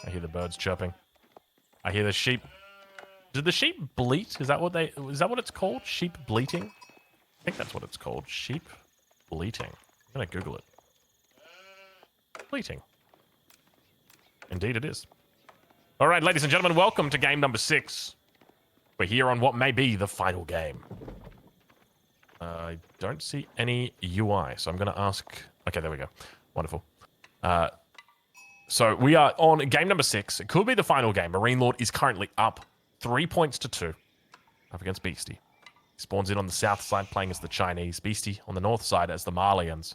I hear the birds chirping. I hear the sheep. Did the sheep bleat? Is that what it's called? Sheep bleating? I think that's what it's called. Sheep bleating. I'm gonna Google it. Bleating. Indeed it is. All right, ladies and gentlemen, welcome to game number 6. We're here on what may be the final game. I don't see any UI, so I'm going to ask... Okay, there we go. Wonderful. So we are on game number 6. It could be the final game. MarineLorD is currently up 3 points to 2 up against Beastyqt. He spawns in on the south side playing as the Chinese. Beastyqt on the north side as the Malians.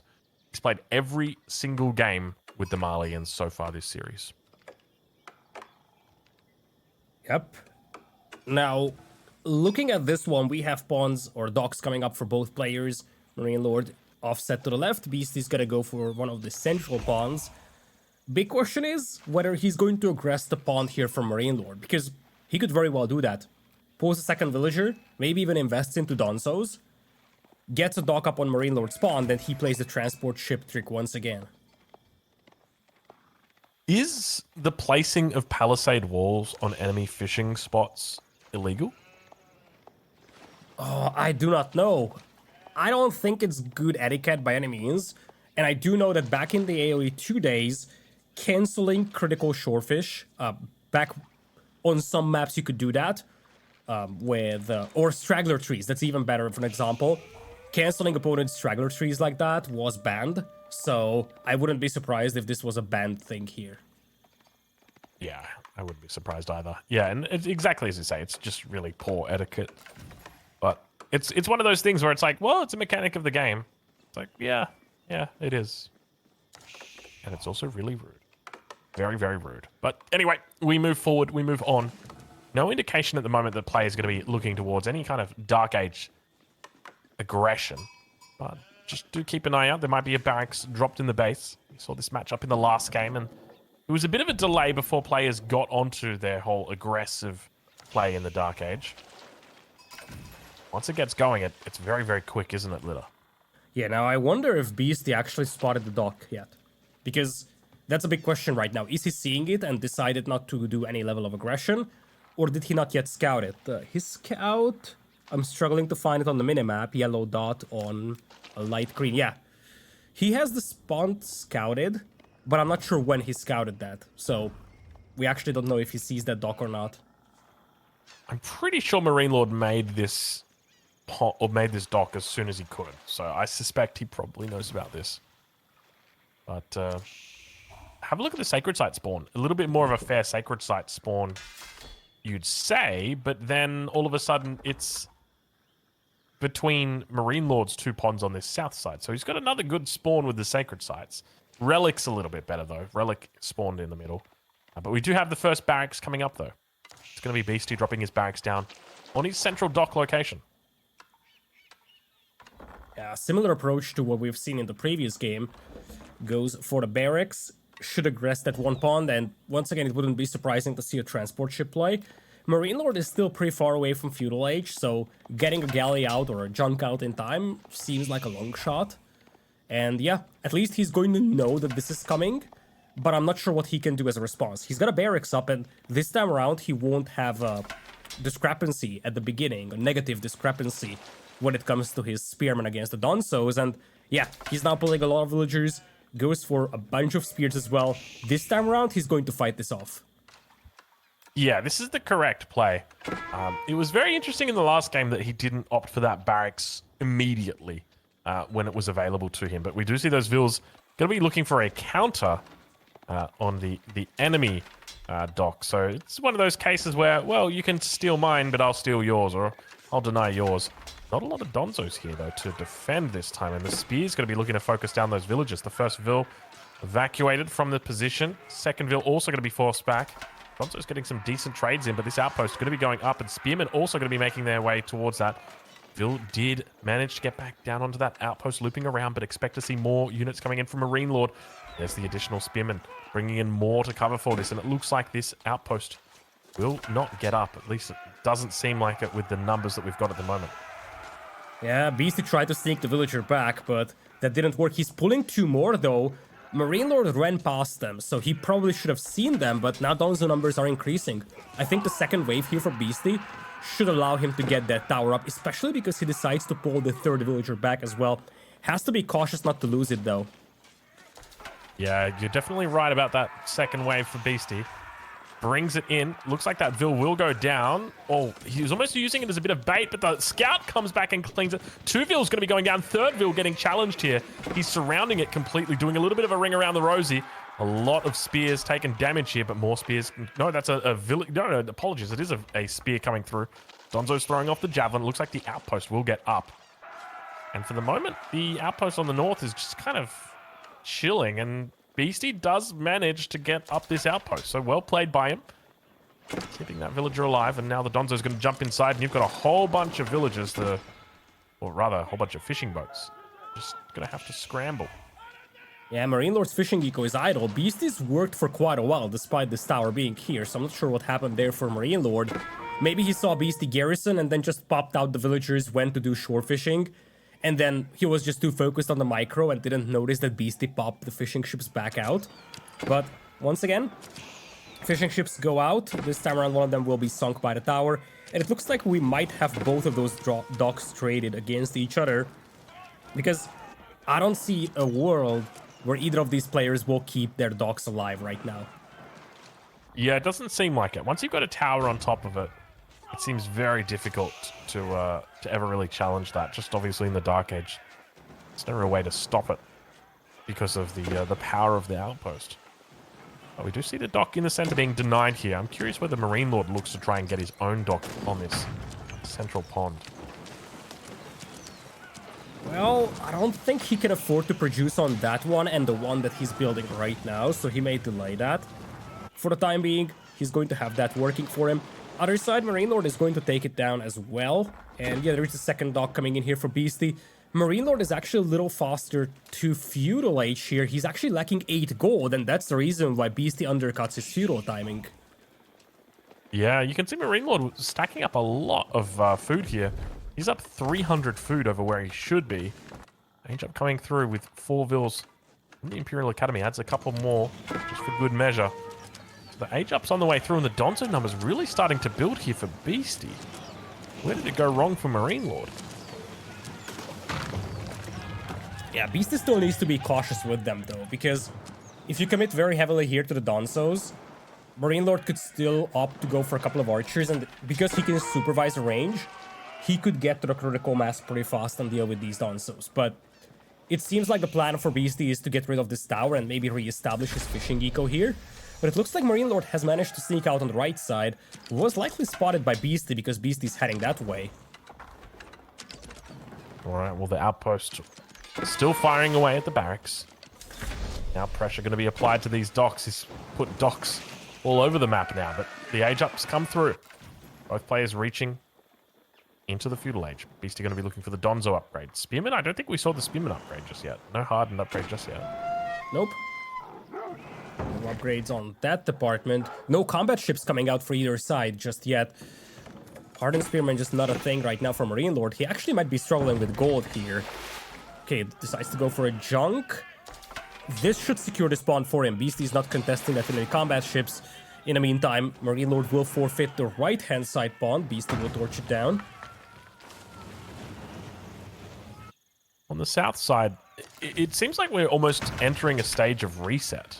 He's played every single game with the Malians so far this series. Yep. Now, looking at this one, we have pawns or docks coming up for both players. MarineLorD offset to the left. Beastyqt's gonna go for one of the central pawns. Big question is whether he's going to aggress the pawn here from MarineLorD, because he could very well do that. Pose a second villager, maybe even invests into Donzos, gets a dock up on MarineLorD's pawn, then he plays the transport ship trick once again. Is the placing of palisade walls on enemy fishing spots illegal? Oh, I do not know. I don't think it's good etiquette by any means. And I do know that back in the AoE 2 days, canceling critical shorefish, back on some maps you could do that, or straggler trees, that's even better for an example. Canceling opponent's straggler trees like that was banned. So I wouldn't be surprised if this was a banned thing here. Yeah, I wouldn't be surprised either. Yeah, and it's exactly as you say, it's just really poor etiquette. But it's one of those things where it's like, well, it's a mechanic of the game. It's like, yeah, it is. And it's also really rude. Very, very rude. But anyway, we move forward, we move on. No indication at the moment that players are going to be looking towards any kind of Dark Age aggression. But just do keep an eye out. There might be a barracks dropped in the base. We saw this match up in the last game, and it was a bit of a delay before players got onto their whole aggressive play in the Dark Age. Once it gets going, it's very, very quick, isn't it, Lida? Yeah, now I wonder if Beastyqt actually spotted the dock yet. Because that's a big question right now. Is he seeing it and decided not to do any level of aggression? Or did he not yet scout it? His scout... I'm struggling to find it on the minimap. Yellow dot on a light green. Yeah. He has the spawn scouted, but I'm not sure when he scouted that. So we actually don't know if he sees that dock or not. I'm pretty sure MarineLorD made this dock as soon as he could. So I suspect he probably knows about this. But have a look at the sacred site spawn. A little bit more of a fair sacred site spawn, you'd say, but then all of a sudden it's between MarineLorD's 2 ponds on this south side. So he's got another good spawn with the sacred sites. Relic's a little bit better, though. Relic spawned in the middle. But we do have the first barracks coming up, though. It's going to be Beastyqt dropping his barracks down on his central dock location. Yeah, similar approach to what we've seen in the previous game. Goes for the barracks, should aggress that one pond, and once again, it wouldn't be surprising to see a transport ship play. MarineLorD is still pretty far away from Feudal Age, so getting a galley out or a junk out in time seems like a long shot. And yeah, at least he's going to know that this is coming, but I'm not sure what he can do as a response. He's got a barracks up, and this time around, he won't have a discrepancy at the beginning, a negative discrepancy when it comes to his spearmen against the Donzos. And yeah, he's now pulling a lot of villagers, goes for a bunch of spears as well. This time around, he's going to fight this off. Yeah, this is the correct play. It was very interesting in the last game that he didn't opt for that barracks immediately when it was available to him. But we do see those vills going to be looking for a counter on the enemy dock. So it's one of those cases where, well, you can steal mine, but I'll steal yours, or I'll deny yours. Not a lot of Donzos here, though, to defend this time. And the spear's going to be looking to focus down those villages. The first vill evacuated from the position. Second vill also going to be forced back. Donzo's getting some decent trades in, but this outpost is going to be going up, and spearmen also going to be making their way towards that. Vill did manage to get back down onto that outpost, looping around, but expect to see more units coming in from MarineLorD. There's the additional spearmen bringing in more to cover for this, and it looks like this outpost will not get up. At least it doesn't seem like it with the numbers that we've got at the moment. Yeah, Beastyqt tried to sneak the villager back, but that didn't work. He's pulling 2 more, though. MarineLorD ran past them, so he probably should have seen them, but now Donzo numbers are increasing. I think the second wave here for Beasty should allow him to get that tower up, especially because he decides to pull the third villager back as well. Has to be cautious not to lose it, though. Yeah, you're definitely right about that second wave for Beasty. Brings it in. Looks like that Vil will go down. Oh, he was almost using it as a bit of bait, but the scout comes back and cleans it. Two Vil's going to be going down. Third Vil getting challenged here. He's surrounding it completely, doing a little bit of a ring around the Rosie. A lot of spears taking damage here, but more spears. No, that's a Vil. No, apologies. It is a spear coming through. Donzo's throwing off the javelin. It looks like the outpost will get up. And for the moment, the outpost on the north is just kind of chilling, and Beasty does manage to get up this outpost, so well played by him. Keeping that villager alive, and now the Donzo's going to jump inside, and you've got a whole bunch of villagers, or rather, a whole bunch of fishing boats. Just going to have to scramble. Yeah, MarineLorD's fishing eco is idle. Beasty's worked for quite a while, despite this tower being here, so I'm not sure what happened there for MarineLorD. Maybe he saw Beasty garrison and then just popped out the villagers, went to do shore fishing, and then he was just too focused on the micro and didn't notice that Beasty popped the fishing ships back out. But once again, fishing ships go out. This time around, one of them will be sunk by the tower. And it looks like we might have both of those docks traded against each other, because I don't see a world where either of these players will keep their docks alive right now. Yeah, it doesn't seem like it. Once you've got a tower on top of it, it seems very difficult to ever really challenge that. Just obviously in the Dark Age, there's no real way to stop it because of the power of the outpost. But we do see the dock in the center being denied here. I'm curious whether MarineLorD looks to try and get his own dock on this central pond. Well, I don't think he can afford to produce on that one and the one that he's building right now, so he may delay that. For the time being, he's going to have that working for him. Other side, MarineLorD is going to take it down as well. And yeah, there is a second dock coming in here for Beasty. MarineLorD is actually a little faster to Feudal Age here. He's actually lacking 8 gold, and that's the reason why Beasty undercuts his Feudal timing. Yeah, you can see MarineLorD stacking up a lot of food here. He's up 300 food over where he should be. Age up coming through with 4 Vils from the Imperial Academy. Adds a couple more just for good measure. The age up's on the way through, and the Donzo numbers really starting to build here for Beasty. Where did it go wrong for MarineLorD? Yeah, Beasty still needs to be cautious with them, though, because if you commit very heavily here to the Donzos, MarineLorD could still opt to go for a couple of archers, and because he can supervise a range, he could get to the critical mass pretty fast and deal with these Donzos. But it seems like the plan for Beasty is to get rid of this tower and maybe re-establish his fishing eco here. But it looks like MarineLorD has managed to sneak out on the right side. Was likely spotted by Beasty because Beasty's heading that way. Alright, well the outpost still firing away at the barracks. Now pressure going to be applied to these docks. He's put docks all over the map now, but the age ups come through. Both players reaching into the Feudal Age. Beasty going to be looking for the Donzo upgrade. Spearman, I don't think we saw the Spearman upgrade just yet. No hardened upgrade just yet. Nope. No upgrades on that department. No combat ships coming out for either side just yet. Hardened Spearman just not a thing right now for MarineLorD. He actually might be struggling with gold here. Okay, decides to go for a junk. This should secure the spawn for him. Beasty's not contesting that in any combat ships. In the meantime, MarineLorD will forfeit the right-hand side pawn. Beasty will torch it down. On the south side, it seems like we're almost entering a stage of reset,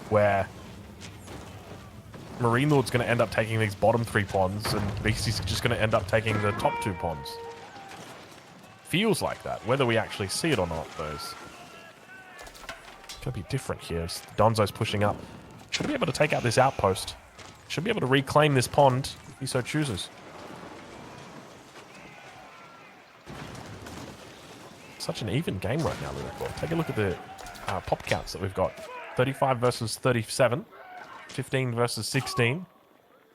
where MarineLorD's going to end up taking these bottom 3 pawns, and Beasty's just going to end up taking the top 2 pawns. Feels like that. Whether we actually see it or not, though, is going to be different here. Donzo's pushing up. Should be able to take out this outpost. Should be able to reclaim this pond if he so chooses. Such an even game right now, Lidakor. Take a look at the pop counts that we've got. 35 versus 37. 15 versus 16.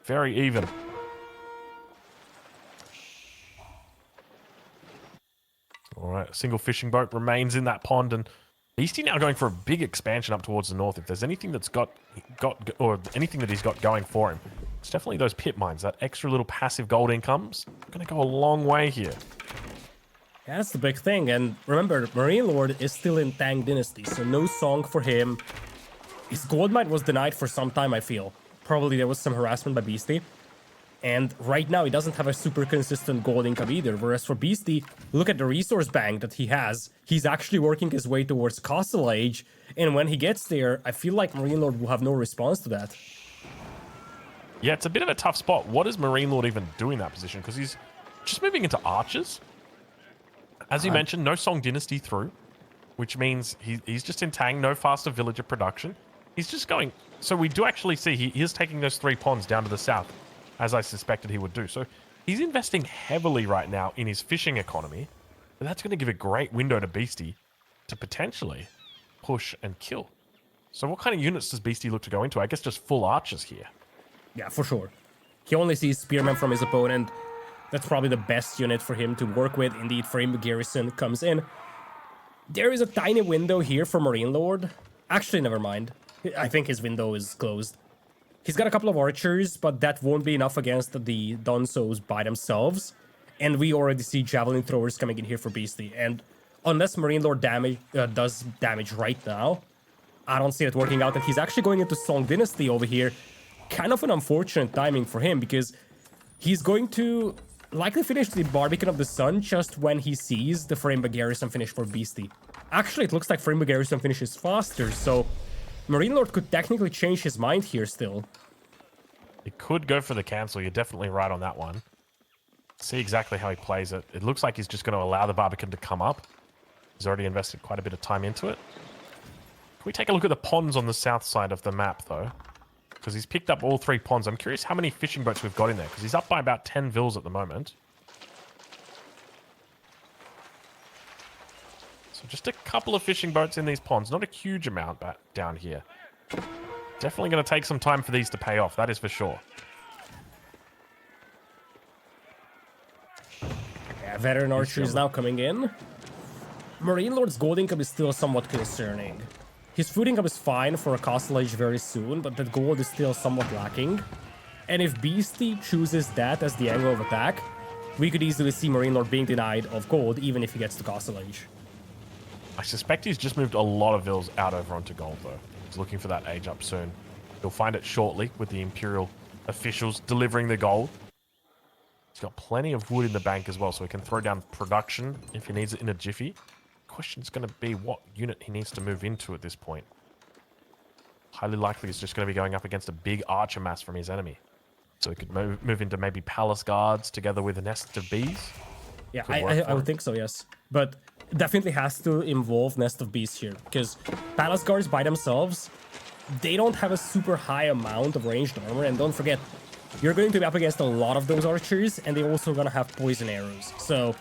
Very even. Alright, a single fishing boat remains in that pond, and Beasty now going for a big expansion up towards the north. If there's anything that's or anything that he's got going for him, it's definitely those pit mines. That extra little passive gold income's going to go a long way here. Yeah, that's the big thing. And remember, MarineLorD is still in Tang Dynasty, so no song for him. His gold mine was denied for some time, I feel. Probably there was some harassment by Beasty. And right now, he doesn't have a super consistent gold income either. Whereas for Beasty, look at the resource bank that he has. He's actually working his way towards Castle Age. And when he gets there, I feel like MarineLorD will have no response to that. Yeah, it's a bit of a tough spot. What does MarineLorD even do in that position? Because he's just moving into archers. As you mentioned, no Song Dynasty through, which means he's just in Tang, no faster villager production. He's just going... So we do actually see he is taking those 3 ponds down to the south, as I suspected he would do. So he's investing heavily right now in his fishing economy. And that's going to give a great window to Beasty to potentially push and kill. So what kind of units does Beasty look to go into? I guess just full archers here. Yeah, for sure. He only sees spearmen from his opponent. That's probably the best unit for him to work with. Indeed, Frame Garrison comes in. There is a tiny window here for MarineLorD. Actually, never mind. I think his window is closed. He's got a couple of archers, but that won't be enough against the Donsos by themselves. And we already see javelin throwers coming in here for Beasty. And unless MarineLorD does damage right now, I don't see it working out. And he's actually going into Song Dynasty over here. Kind of an unfortunate timing for him, because he's going to likely finish the Barbican of the Sun just when he sees the Frame Garrison finish for Beasty. Actually, it looks like Frame Garrison finishes faster, so MarineLorD could technically change his mind here still. He could go for the cancel. You're definitely right on that one. See exactly how he plays it. It looks like he's just going to allow the Barbican to come up. He's already invested quite a bit of time into it. Can we take a look at the ponds on the south side of the map, though? Because he's picked up all 3 ponds. I'm curious how many fishing boats we've got in there, because he's up by about 10 vills at the moment. So just a couple of fishing boats in these ponds. Not a huge amount but down here. Definitely going to take some time for these to pay off, that is for sure. Yeah, veteran archers now coming in. MarineLorD's gold income is still somewhat concerning. His food income is fine for a Castle Age very soon, but that gold is still somewhat lacking. And if Beasty chooses that as the angle of attack, we could easily see MarineLorD being denied of gold, even if he gets to Castle Age. I suspect he's just moved a lot of vills out over onto gold, though. He's looking for that age up soon. He'll find it shortly with the Imperial officials delivering the gold. He's got plenty of wood in the bank as well, so he can throw down production if he needs it in a jiffy. Question's going to be what unit he needs to move into at this point. Highly likely he's just going to be going up against a big archer mass from his enemy. So he could move into maybe Palace Guards together with a Nest of Bees. Yeah, I would think so, yes. But definitely has to involve Nest of Bees here, because Palace Guards by themselves, they don't have a super high amount of ranged armor, and don't forget, you're going to be up against a lot of those archers, and they're also going to have poison arrows. So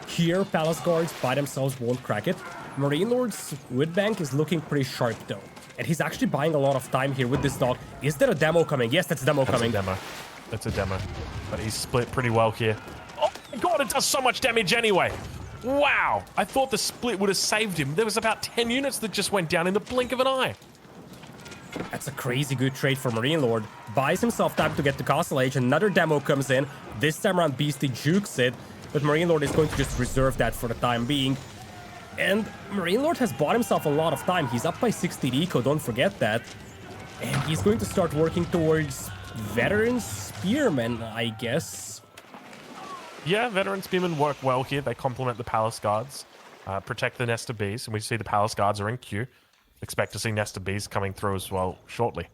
here, Palace Guards by themselves won't crack it. MarineLorD's wood bank is looking pretty sharp, though. And he's actually buying a lot of time here with this dog. Is there a demo coming? Yes, that's a demo coming. That's a demo. That's a demo. But he's split pretty well here. Oh my god, it does so much damage anyway. Wow. I thought the split would have saved him. There was about 10 units that just went down in the blink of an eye. That's a crazy good trade for MarineLorD. Buys himself time to get to Castle Age. Another demo comes in. This time around, Beasty jukes it. But MarineLorD is going to just reserve that for the time being. And MarineLorD has bought himself a lot of time. He's up by 60 eco, don't forget that. And he's going to start working towards veteran spearmen, I guess. Yeah, veteran spearmen work well here. They complement the Palace Guards, protect the Nest of Bees, and we see the Palace Guards are in queue. Expect to see Nest of Bees coming through as well shortly.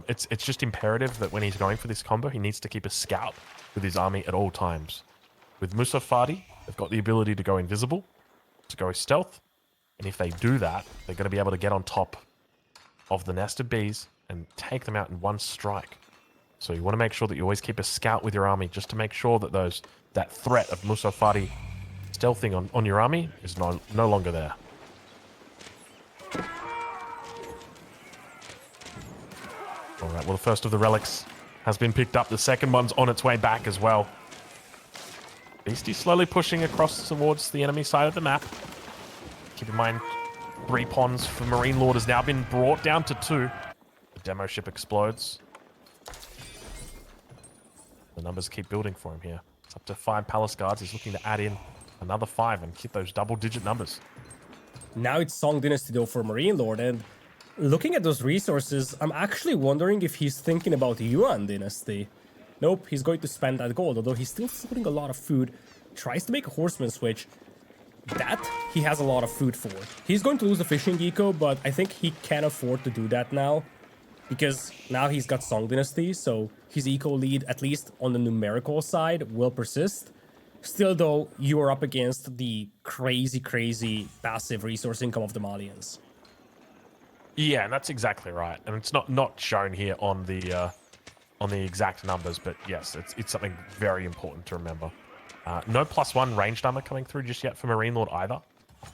It's just imperative that when he's going for this combo, he needs to keep a scout with his army at all times. With Musafadi, they've got the ability to go invisible, to go stealth, and if they do that, they're going to be able to get on top of the Nest of Bees and take them out in one strike. So you want to make sure that you always keep a scout with your army, just to make sure that that threat of Musafadi stealthing on your army is no longer there. All right, well, the first of the relics has been picked up. The second one's on its way back as well. Beastie slowly pushing across towards the enemy side of the map. Keep in mind, 3 ponds for MarineLorD has now been brought down to 2. The demo ship explodes. The numbers keep building for him here. It's up to 5 Palace Guards. He's looking to add in another 5 and hit those double-digit numbers. Now it's Song Dynasty though for MarineLorD, and looking at those resources, I'm actually wondering if he's thinking about Yuan Dynasty. Nope, he's going to spend that gold, although he's still putting a lot of food. Tries to make a horseman switch. That he has a lot of food for. He's going to lose the fishing eco, but I think he can afford to do that now. Because now he's got Song Dynasty, so his eco lead, at least on the numerical side, will persist. Still though, you are up against the crazy passive resource income of the Malians. Yeah, and that's exactly right. And it's not shown here on the exact numbers, but yes, it's something very important to remember. No +1 range number coming through just yet for MarineLorD either.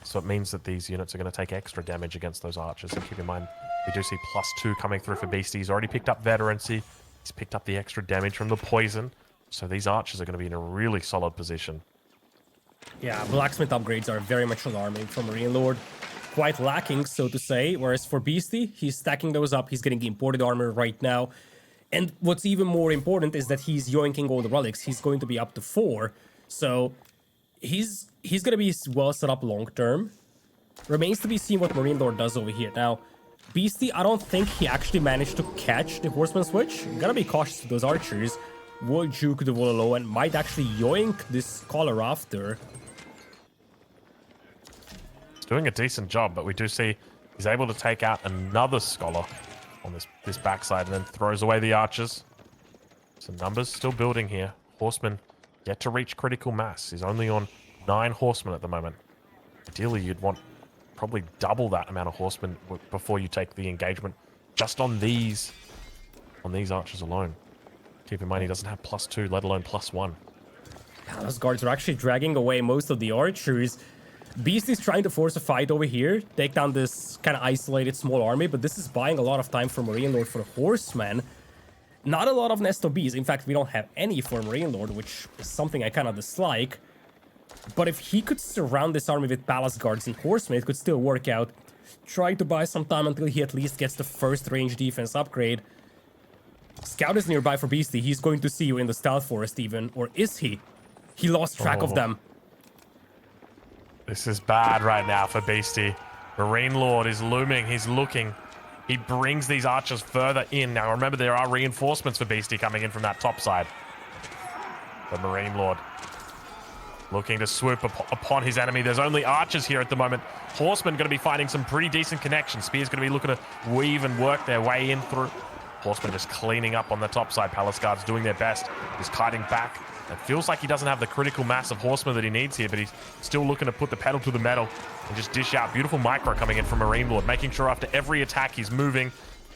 So it means that these units are going to take extra damage against those archers. And keep in mind, we do see +2 coming through for Beastie. He's already picked up veterancy. He's picked up the extra damage from the poison. So these archers are going to be in a really solid position. Yeah, blacksmith upgrades are very much alarming for MarineLorD. Quite lacking, so to say. Whereas for Beastie, he's stacking those up. He's getting the imported armor right now. And what's even more important is that he's yoinking all the relics. He's going to be up to 4. So he's going to be well set up long term. Remains to be seen what MarineLorD does over here. Now, Beastie, I don't think he actually managed to catch the horseman switch. Gotta be cautious with those archers. Will juke the Wololo and might actually yoink this scholar after. He's doing a decent job, but we do see he's able to take out another scholar on this backside and then throws away the archers. Some numbers still building here. Horsemen yet to reach critical mass. He's only on 9 horsemen at the moment. Ideally, you'd want probably double that amount of horsemen before you take the engagement just on these archers alone. Keep in mind, he doesn't have +2, let alone +1. Yeah, those guards are actually dragging away most of the archers. Beast is trying to force a fight over here, take down this kind of isolated small army, but this is buying a lot of time for MarineLorD for the horsemen. Not a lot of Nest of Bees. In fact, we don't have any for MarineLorD, which is something I kind of dislike. But if he could surround this army with palace guards and horsemen, it could still work out. Try to buy some time until he at least gets the first range defense upgrade. Scout is nearby for Beastie. He's going to see you in the stealth forest even. Or is he? He lost track of them. This is bad right now for Beastie. MarineLorD is looming. He's looking. He brings these archers further in. Now, remember, there are reinforcements for Beastie coming in from that top side. But MarineLorD looking to swoop upon his enemy. There's only archers here at the moment. Horsemen going to be finding some pretty decent connections. Spear's going to be looking to weave and work their way in through. Horsemen just cleaning up on the top side. Palace guards doing their best. He's kiting back. It feels like he doesn't have the critical mass of horsemen that he needs here, but he's still looking to put the pedal to the metal and just dish out. Beautiful micro coming in from MarineLorD, making sure after every attack he's moving.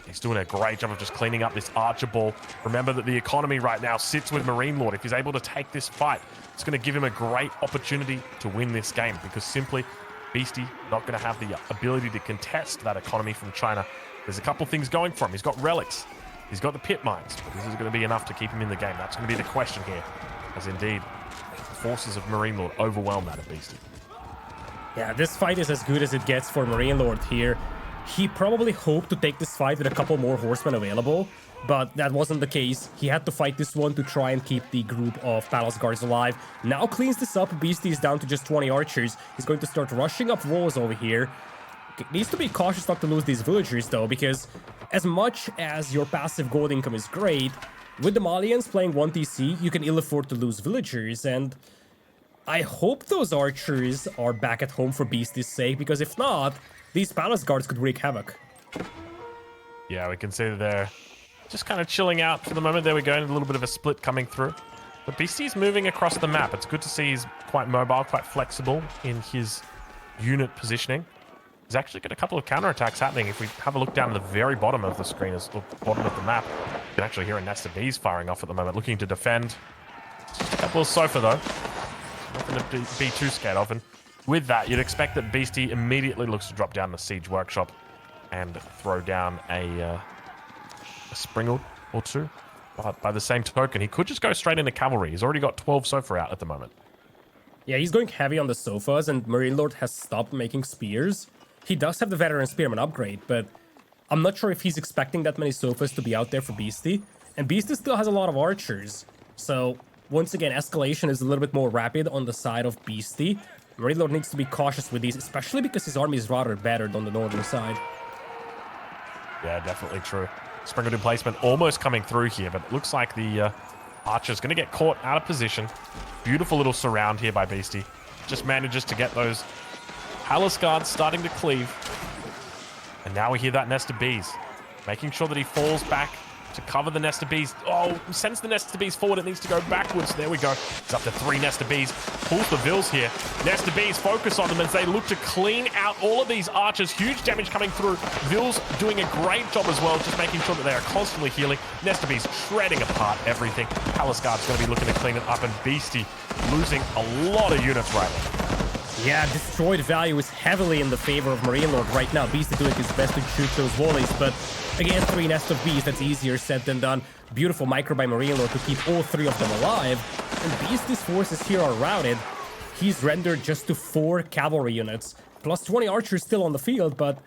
He's doing a great job of just cleaning up this archer ball. Remember that the economy right now sits with MarineLorD. If he's able to take this fight, it's going to give him a great opportunity to win this game, because simply Beastie not going to have the ability to contest that economy from China. There's a couple things going for him. He's got relics. He's got the pit mines, but this is going to be enough to keep him in the game. That's going to be the question here, as indeed the forces of MarineLorD overwhelm that at Beastie. Yeah, this fight is as good as it gets for MarineLorD here. He probably hoped to take this fight with a couple more horsemen available, but that wasn't the case. He had to fight this one to try and keep the group of palace guards alive. Now cleans this up. Beastie is down to just 20 archers. He's going to start rushing up walls over here. Needs to be cautious not to lose these villagers though, because as much as your passive gold income is great, with the Malians playing 1TC, you can ill afford to lose villagers, and I hope those archers are back at home for Beastie's sake, because if not, these palace guards could wreak havoc. Yeah, we can see that they're just kind of chilling out for the moment. There we go, and a little bit of a split coming through. But Beastie's moving across the map. It's good to see he's quite mobile, quite flexible in his unit positioning. He's actually got a couple of counterattacks happening. If we have a look down at the very bottom of the screen, the bottom of the map, you can actually hear a nest of bees firing off at the moment, looking to defend. Just a couple of sofa, though. Nothing to be too scared of. And with that, you'd expect that Beastie immediately looks to drop down the siege workshop and throw down a springald or two. But by the same token, he could just go straight into cavalry. He's already got 12 sofa out at the moment. Yeah, he's going heavy on the sofas, and MarineLorD has stopped making spears. He does have the veteran spearman upgrade, but I'm not sure if he's expecting that many sofas to be out there for Beastie. And Beastie still has a lot of archers. So once again, escalation is a little bit more rapid on the side of Beasty. MarineLorD needs to be cautious with these, especially because his army is rather battered on the northern side. Yeah, definitely true. Sprinkled placement almost coming through here, but it looks like the Archer's going to get caught out of position. Beautiful little surround here by Beasty. Just manages to get those Palace Guards starting to cleave. And now we hear that nest of bees. Making sure that he falls back to cover the nest of bees. Oh, sends the nest of bees forward. It needs to go backwards. There we go. It's up to 3 nest of bees. Pulls the Vils here. Nest of bees focus on them as they look to clean out all of these archers. Huge damage coming through. Vils doing a great job as well, just making sure that they are constantly healing. Nest of bees shredding apart everything. Palace Guard's going to be looking to clean it up, and Beasty losing a lot of units right now. Yeah, destroyed value is heavily in the favor of MarineLorD right now. Beasty doing his best to shoot those volleys, but again, 3 nests of bees, that's easier said than done. Beautiful micro by MarineLorD to keep all 3 of them alive. And Beasty's forces here are routed. He's rendered just to 4 cavalry units, plus 20 archers still on the field, but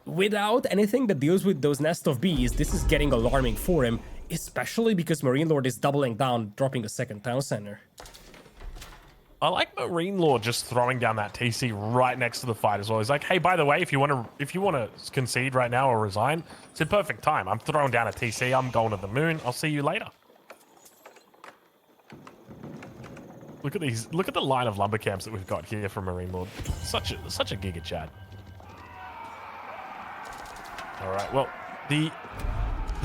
without anything that deals with those nest of bees, this is getting alarming for him, especially because MarineLorD is doubling down, dropping a second town center. I like MarineLorD just throwing down that TC right next to the fight as well. He's like, hey, by the way, if you want to concede right now or resign, it's a perfect time. I'm throwing down a TC. I'm going to the moon. I'll see you later. Look at these. Look at the line of lumber camps that we've got here from MarineLorD. Such a giga Chad. All right. Well, the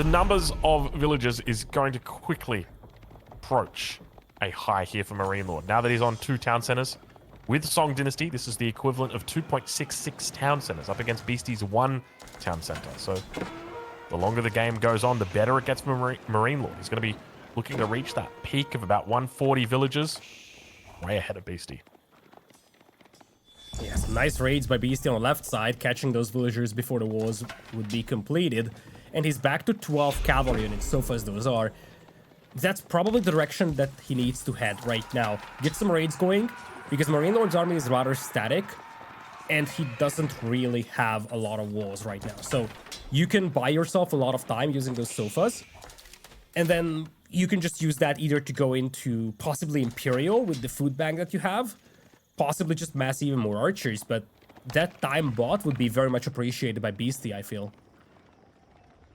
numbers of villagers is going to quickly approach a high here for MarineLorD. Now that he's on 2 town centers with Song Dynasty, this is the equivalent of 2.66 town centers up against Beasty's 1 town center. So the longer the game goes on, the better it gets for MarineLorD. He's going to be looking to reach that peak of about 140 villagers, way ahead of Beasty. Yeah, some nice raids by Beasty on the left side, catching those villagers before the walls would be completed. And he's back to 12 cavalry units, so far as those are. That's probably the direction that he needs to head right now. Get some raids going, because MarineLorD's army is rather static, and he doesn't really have a lot of walls right now. So you can buy yourself a lot of time using those sofas, and then you can just use that either to go into possibly Imperial with the food bank that you have, possibly just mass even more archers, but that time bought would be very much appreciated by Beasty, I feel.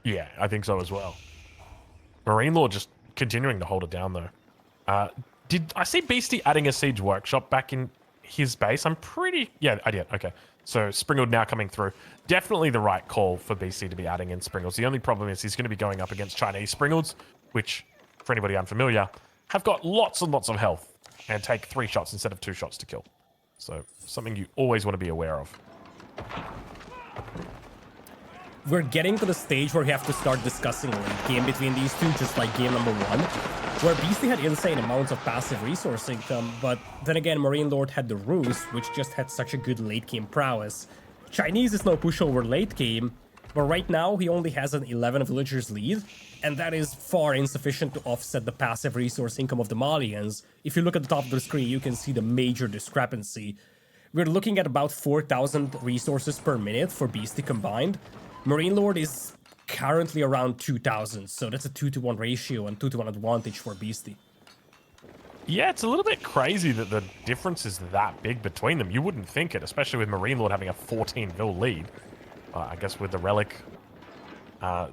Yeah, I think so as well. MarineLorD just continuing to hold it down, though. Did I see Beasty adding a siege workshop back in his base? I'm pretty... Yeah, I did. Okay. So Springled now coming through. Definitely the right call for Beasty to be adding in Springleds. The only problem is he's going to be going up against Chinese Springleds, which, for anybody unfamiliar, have got lots and lots of health and take 3 shots instead of 2 shots to kill. So something you always want to be aware of. We're getting to the stage where we have to start discussing late game between these two, just like game number 1, where Beasty had insane amounts of passive resource income, but then again, MarineLorD had the Ruse, which just had such a good late game prowess. Chinese is no pushover late game, but right now he only has an 11 villagers lead, and that is far insufficient to offset the passive resource income of the Malians. If you look at the top of the screen, you can see the major discrepancy. We're looking at about 4,000 resources per minute for Beasty combined. MarineLorD is currently around 2,000, so that's a 2-to-1 ratio and 2-to-1 advantage for Beasty. Yeah, it's a little bit crazy that the difference is that big between them. You wouldn't think it, especially with MarineLorD having a 14 vil lead. I guess with the relic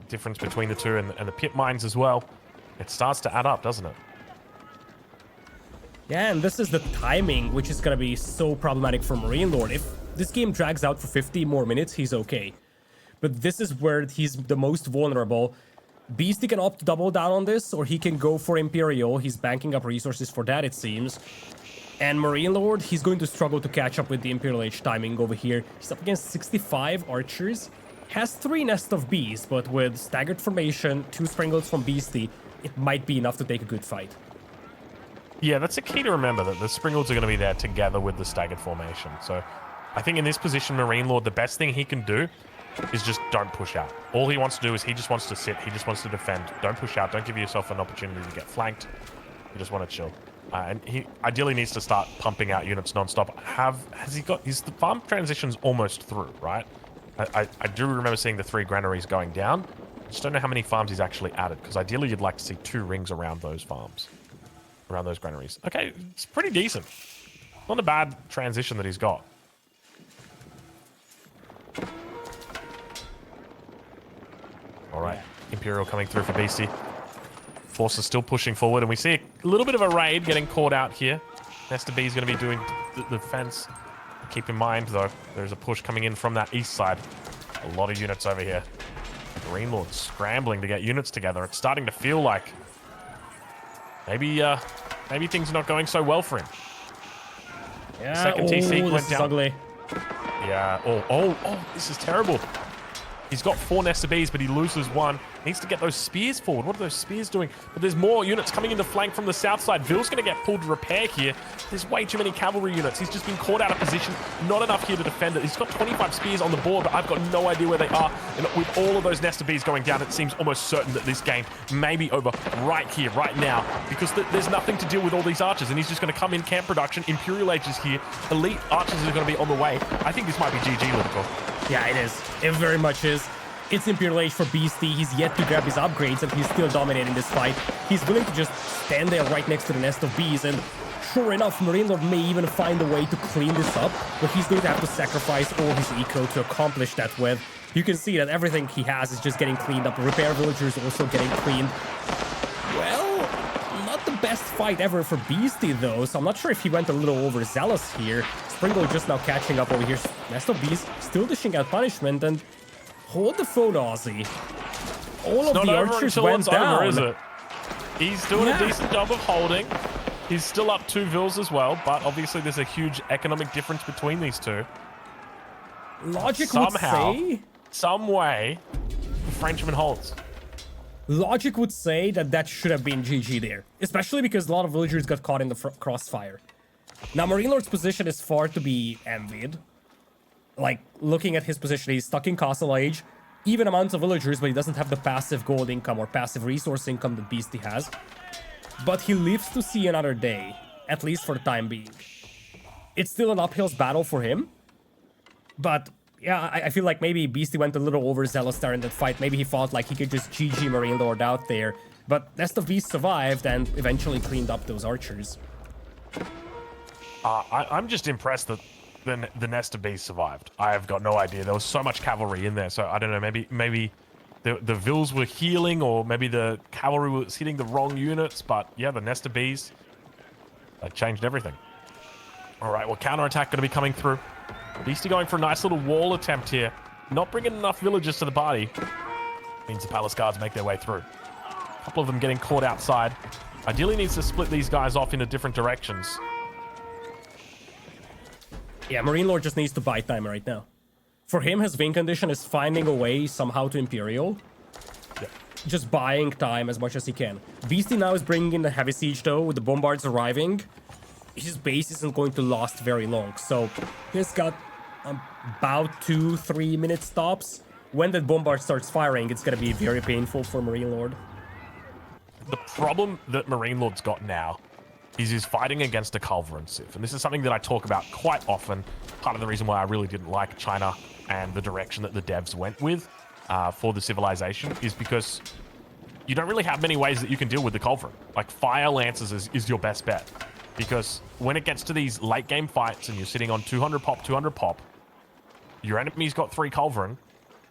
difference between the two and the pit mines as well, it starts to add up, doesn't it? Yeah, and this is the timing, which is going to be so problematic for MarineLorD. If this game drags out for 50 more minutes, he's okay. But this is where he's the most vulnerable. Beasty can opt to double down on this, or he can go for Imperial. He's banking up resources for that, it seems. And MarineLorD, he's going to struggle to catch up with the Imperial Age timing over here. He's up against 65 archers. Has 3 nests of bees, but with staggered formation, 2 Springleds from Beasty, it might be enough to take a good fight. Yeah, that's a key to remember, that the Springleds are going to be there together with the staggered formation. So I think in this position, MarineLorD, the best thing he can do is just don't push out. All he wants to do is he just wants to sit. He just wants to defend. Don't push out. Don't give yourself an opportunity to get flanked. You just want to chill. And he ideally needs to start pumping out units non-stop. Has he got... the farm transition's almost through, right? I do remember seeing the 3 granaries going down. I just don't know how many farms he's actually added, because ideally you'd like to see 2 rings around those farms. around those granaries. Okay, it's pretty decent. Not a bad transition that he's got. All right, Imperial coming through for Beasty. Forces still pushing forward, and we see a little bit of a raid getting caught out here. Nesta B is going to be doing the fence. Keep in mind, though, there's a push coming in from that east side. A lot of units over here. MarineLorD scrambling to get units together. It's starting to feel like maybe things are not going so well for him. Yeah. Second TC went this is down. ugly. Yeah. Oh, this is terrible. He's got 4 Nesta Bs, but he loses 1. Needs to get those spears forward. What are those spears doing? But there's more units coming into flank from the south side. Ville's going to get pulled to repair here. There's way too many cavalry units. He's just been caught out of position. Not enough here to defend it. He's got 25 spears on the board, but I've got no idea where they are. And with all of those Nesta Bs going down, it seems almost certain that this game may be over right here, right now, because there's nothing to deal with all these archers, and he's just going to come in camp production. Imperial Age is here. Elite archers are going to be on the way. I think this might be GG, Lidakor. Yeah, it is. It very much is. It's Imperial Age for Beasty. He's yet to grab his upgrades, and he's still dominating this fight. He's willing to just stand there right next to the nest of bees, and sure enough, MarineLorD may even find a way to clean this up, but he's going to have to sacrifice all his eco to accomplish that with. You can see that everything he has is just getting cleaned up. Repair villagers also getting cleaned. Well, not the best fight ever for Beasty, though, so I'm not sure if he went a little overzealous here. Springle just now catching up over here. Nest of bees still dishing out punishment, and hold the phone, Aussie. All of the archers went down. Over, is it? He's doing a decent job of holding. He's still up 2 vills as well, but obviously there's a huge economic difference between these two. Logic Somehow, would say... some way, the Frenchman holds. Logic would say that that should have been GG there, especially because a lot of villagers got caught in the crossfire. Now, MarineLorD's position is far to be envied. Like, looking at his position, he's stuck in Castle Age, even amounts of villagers, but he doesn't have the passive gold income or passive resource income that Beasty has. But he lives to see another day, at least for the time being. It's still an uphill battle for him, but yeah, I feel like maybe Beasty went a little overzealous there in that fight. Maybe he felt like he could just GG MarineLorD out there, but Nest of Beasts survived and eventually cleaned up those archers. I'm just impressed that the Nesta Bees survived. I have got no idea. There was so much cavalry in there, so I don't know. Maybe the vills were healing, or maybe the cavalry was hitting the wrong units. But yeah, the Nesta Bees, that changed everything. All right, well, counterattack going to be coming through. Beasty going for a nice little wall attempt here. Not bringing enough villagers to the party. Means the palace guards make their way through. A couple of them getting caught outside. Ideally needs to split these guys off into different directions. Yeah, MarineLorD just needs to buy time right now. For him, his win condition is finding a way somehow to Imperial. Yeah. Just buying time as much as he can. Beasty now is bringing in the heavy siege, though, with the bombards arriving. His base isn't going to last very long, so he's got about 2-3 minute stops. When that bombard starts firing, it's going to be very painful for MarineLorD. The problem that MarineLorD's got now is he's fighting against a Culverin Civ. And this is something that I talk about quite often. Part of the reason why I really didn't like China and the direction that the devs went with for the civilization is because you don't really have many ways that you can deal with the Culverin. Like, Fire Lancers is your best bet. Because when it gets to these late game fights and you're sitting on 200 pop, your enemy's got 3 Culverin,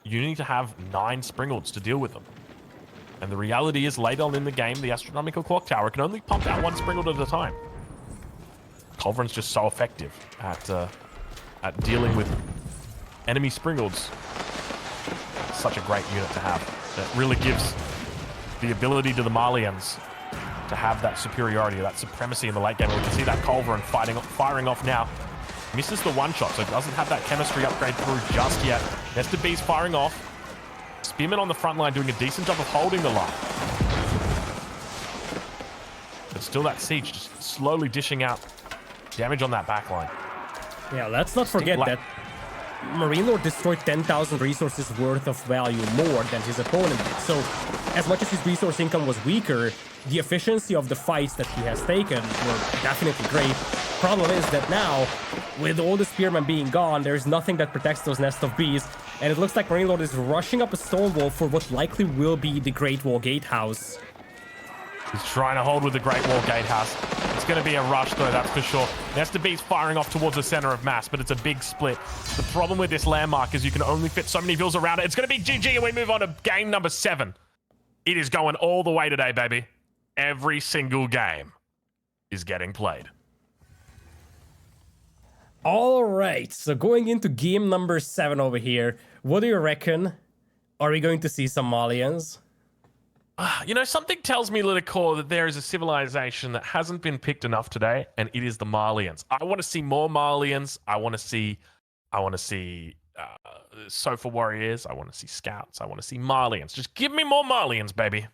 you need to have 9 Springalds to deal with them. And the reality is, late on in the game, the Astronomical Clock Tower can only pump out 1 Springald at a time. Culverin's just so effective at dealing with enemy Springalds. Such a great unit to have. It really gives the ability to the Malians to have that superiority, that supremacy in the late game. We can see that Culverin firing off now. Misses the one-shot, so it doesn't have that chemistry upgrade through just yet. Nesta B's firing off. Spearman on the front line doing a decent job of holding the line. But still that siege just slowly dishing out damage on that back line. Yeah, let's not forget that MarineLorD destroyed 10,000 resources worth of value more than his opponent did. So, as much as his resource income was weaker, the efficiency of the fights that he has taken were definitely great. Problem is that now, with all the spearmen being gone, there's nothing that protects those Nest of Bees, and it looks like MarineLorD is rushing up a stone wall for what likely will be the Great Wall Gatehouse. He's trying to hold with the Great Wall Gatehouse. It's going to be a rush, though, that's for sure. Nesta B's firing off towards the center of mass, but it's a big split. The problem with this landmark is you can only fit so many vills around it. It's going to be GG, and we move on to game number 7. It is going all the way today, baby. Every single game is getting played. All right, so going into game number 7 over here, what do you reckon? Are we going to see some Malians? You know, something tells me, Lidakor, that there is a civilization that hasn't been picked enough today, and it is the Malians. I want to see more Malians. I want to see Sofa Warriors. I want to see Scouts. I want to see Malians. Just give me more Malians, baby.